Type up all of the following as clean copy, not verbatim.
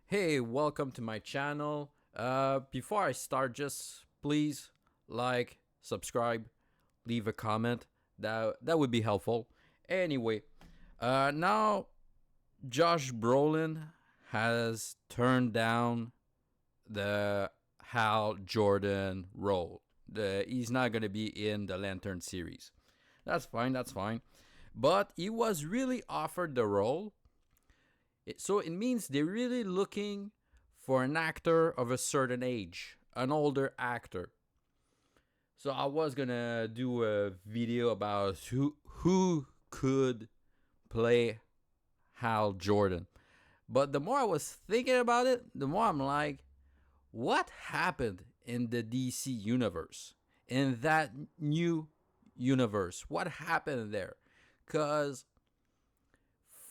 Hey, welcome to my channel. Before I start, just please like, subscribe, leave a comment. That would be helpful. Anyway, now Josh Brolin has turned down the Hal Jordan role. He's not gonna be in the Lantern series. That's fine. That's fine. But he was really offered the role. So it means they're really looking for an actor of a certain age, an older actor. So I was gonna do a video about who could play Hal Jordan. But the more I was thinking about it, the more I'm like, what happened in the DC universe? In that new universe? What happened there? Because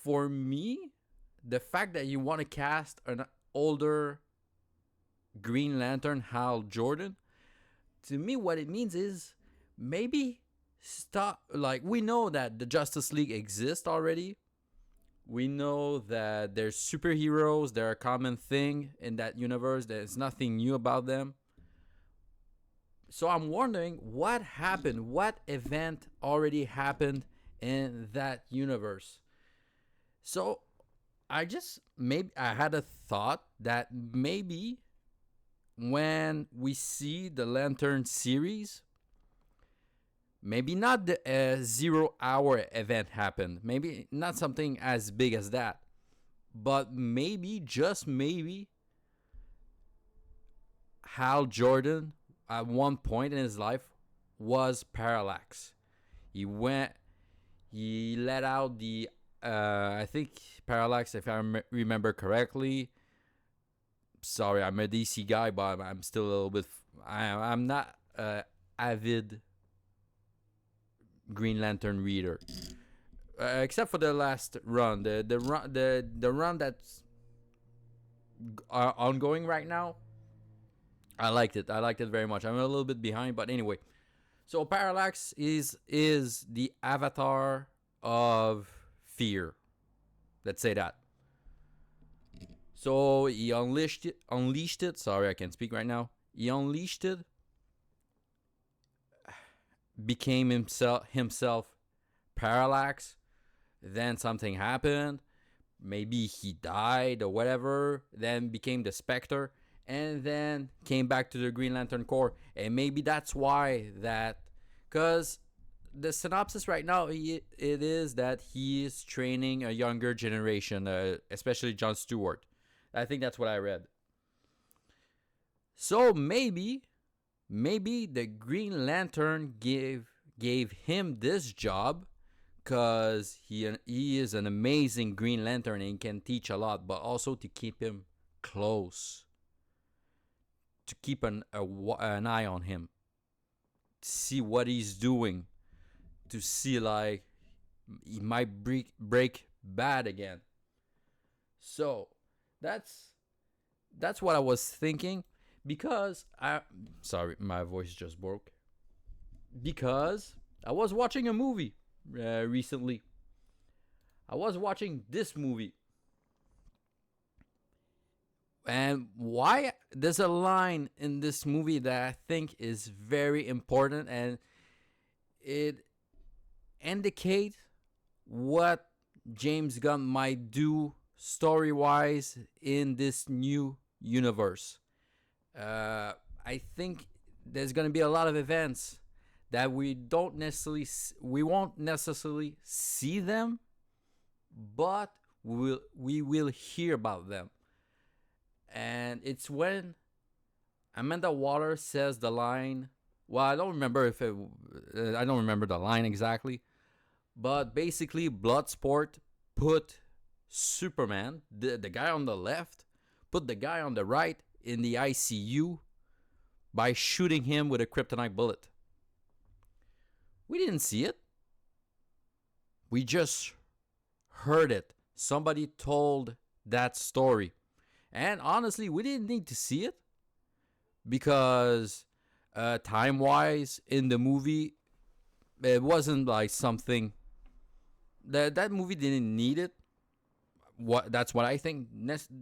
for me, the fact that you want to cast an older Green Lantern, Hal Jordan, to me, what it means is maybe stop. Like, we know that the Justice League exists already. We know that there's superheroes, they're a common thing in that universe. There's nothing new about them. So I'm wondering what happened, what event already happened in that universe. So I had a thought that maybe when we see the Lantern series, maybe not the 0 hour event happened, maybe not something as big as that, but maybe, just maybe, Hal Jordan at one point in his life was parallax. He let out the I think parallax, if I remember correctly. Sorry, I'm a DC guy, but I'm still a little bit. I'm not a avid Green Lantern reader, except for the last run, the run that's ongoing right now. I liked it. I liked it very much. I'm a little bit behind, but anyway. So Parallax is the avatar of fear. Let's say that. So he unleashed it. Sorry, I can't speak right now. He unleashed it, became himself Parallax. Then something happened. Maybe he died or whatever. Then became the Spectre, and then came back to the Green Lantern Corps. And maybe that's why because the synopsis right now, it is that he is training a younger generation, especially Jon Stewart. I think that's what I read. So maybe the Green Lantern gave him this job because he is an amazing Green Lantern and can teach a lot, but also to keep him close, to keep an eye on him, to see what he's doing, to see like he might break bad again. So that's what I was thinking, because I sorry, my voice just broke, because I was watching a movie recently. I was watching this movie, and why there's a line in this movie that I think is very important, and it indicates what James Gunn might do story wise in this new universe. I think there's going to be a lot of events that we won't necessarily see them, but we will hear about them. And it's when Amanda Waller says the line. Well, I don't remember I don't remember the line exactly, but basically, Bloodsport put Superman, the guy on the left, put the guy on the right in the ICU by shooting him with a kryptonite bullet. We didn't see it. We just heard it. Somebody told that story. And honestly, we didn't need to see it, because time wise in the movie, it wasn't like something that movie didn't need it. What I think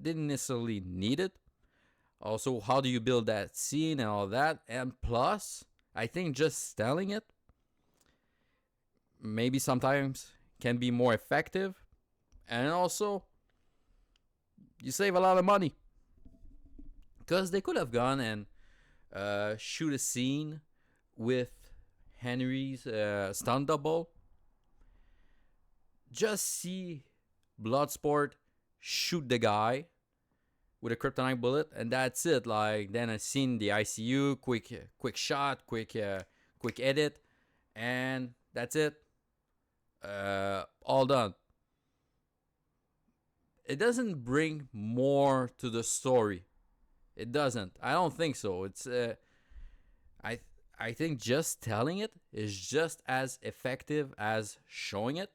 didn't necessarily need it. Also, how do you build that scene and all that? And plus, I think just telling it maybe sometimes can be more effective. And also, you save a lot of money. Because they could have gone and shoot a scene with Henry's stunt double. Just see Bloodsport shoot the guy with a kryptonite bullet, and that's it. Like then I seen the ICU, quick shot, quick edit, and that's it. All done. It doesn't bring more to the story. It doesn't. I don't think so. It's I I think just telling it is just as effective as showing it.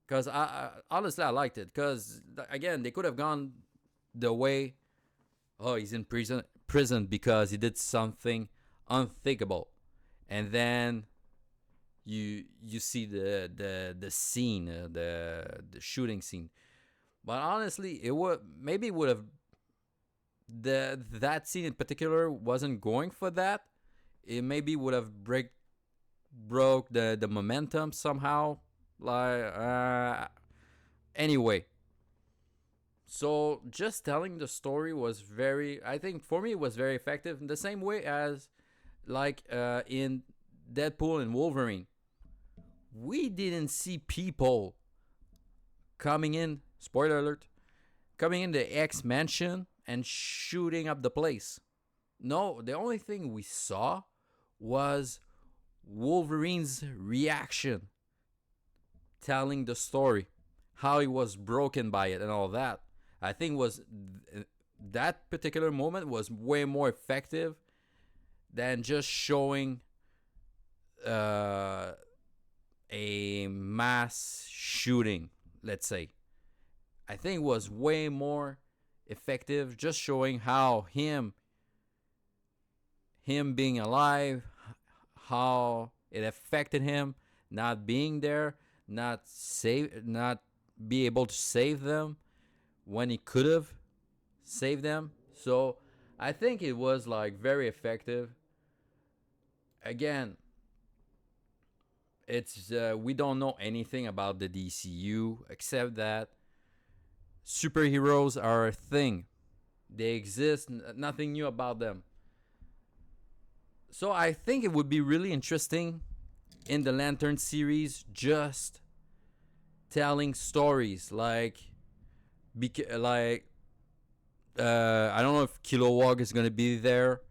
Because honestly I liked it. Because again, they could have gone the way, oh, he's in prison because he did something unthinkable, and then you see the scene, the shooting scene. But honestly, it would have that scene in particular wasn't going for that. It maybe would have broke the momentum somehow. Like anyway, so just telling the story was very, I think for me it was very effective in the same way as like in Deadpool and Wolverine. We didn't see people coming in, spoiler alert, coming in the X mansion and shooting up the place. No, the only thing we saw was Wolverine's reaction, telling the story, how he was broken by it and all that. I think was that particular moment was way more effective than just showing a mass shooting, let's say. I think it was way more effective just showing how him being alive, how it affected him not being there, not be able to save them when he could have saved them. So I think it was like very effective. Again, it's we don't know anything about the DCU except that superheroes are a thing. They exist, nothing new about them. So I think it would be really interesting in the Lantern series just telling stories like I don't know if Kilowog is gonna be there,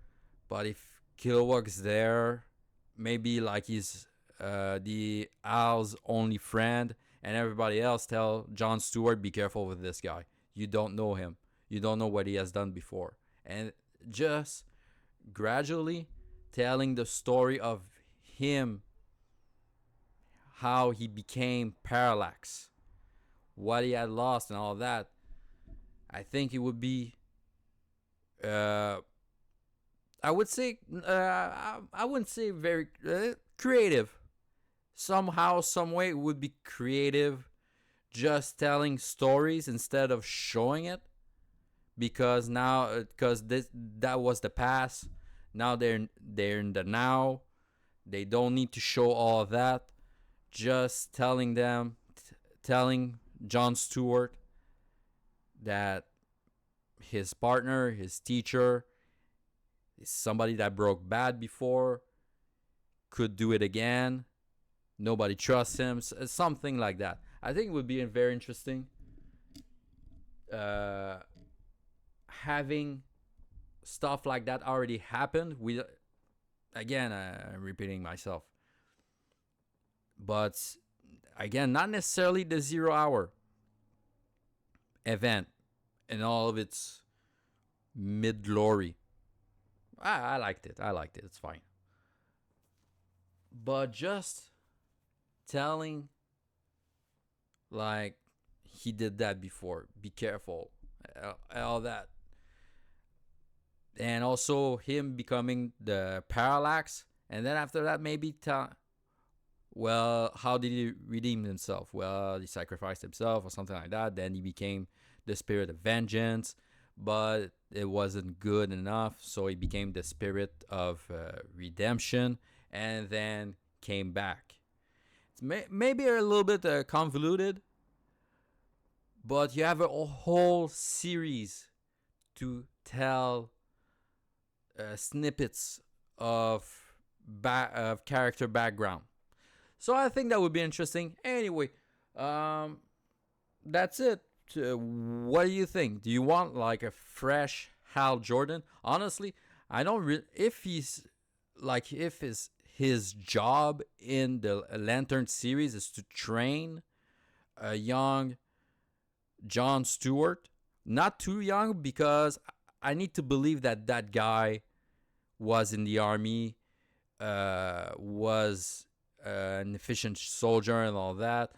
but if Kilowog is there, maybe like he's the Al's only friend, and everybody else tell John Stewart, be careful with this guy. You don't know him. You don't know what he has done before, and just gradually telling the story of him, how he became Parallax, what he had lost, and all that. I think it would be, I would say, I wouldn't say very creative. Somehow, some way, it would be creative, just telling stories instead of showing it, because now, because that was the past. Now they're in the now. They don't need to show all of that. Just telling telling John Stewart that his partner, his teacher, is somebody that broke bad before, could do it again. Nobody trusts him. Something like that. I think it would be very interesting. Having stuff like that already happened. Again, I'm repeating myself. But again, not necessarily the 0 hour event in all of its mid glory. I liked it. It's fine. But just telling, like, he did that before, be careful, all that. And also him becoming the Parallax. And then after that, maybe Well, how did he redeem himself? Well, he sacrificed himself or something like that. Then he became the spirit of vengeance, but it wasn't good enough. So he became the spirit of redemption and then came back. It's maybe a little bit convoluted, but you have a whole series to tell snippets of of character background. So I think that would be interesting. Anyway, um, that's it. What do you think? Do you want like a fresh Hal Jordan? Honestly, I don't. If he's like, if his job in the Lantern series is to train a young John Stewart, not too young, because I need to believe that that guy was in the army, was an efficient soldier and all that,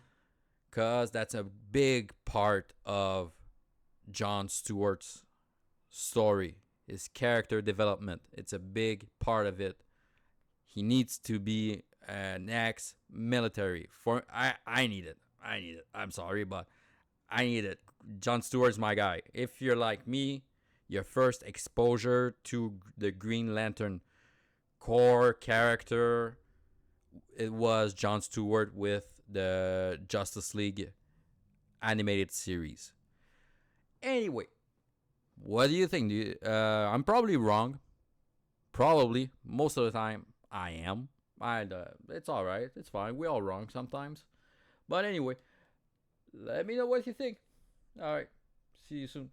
because that's a big part of John Stewart's story, his character development. It's a big part of it. He needs to be an ex-military. For I need it. I need it. I'm sorry, but I need it. John Stewart's my guy. If you're like me, your first exposure to the Green Lantern core character, it was John Stewart with the Justice League animated series. Anyway, what do you think? I'm probably wrong. Probably most of the time I am. It's all right. It's fine. We're all wrong sometimes. But anyway, let me know what you think. All right. See you soon.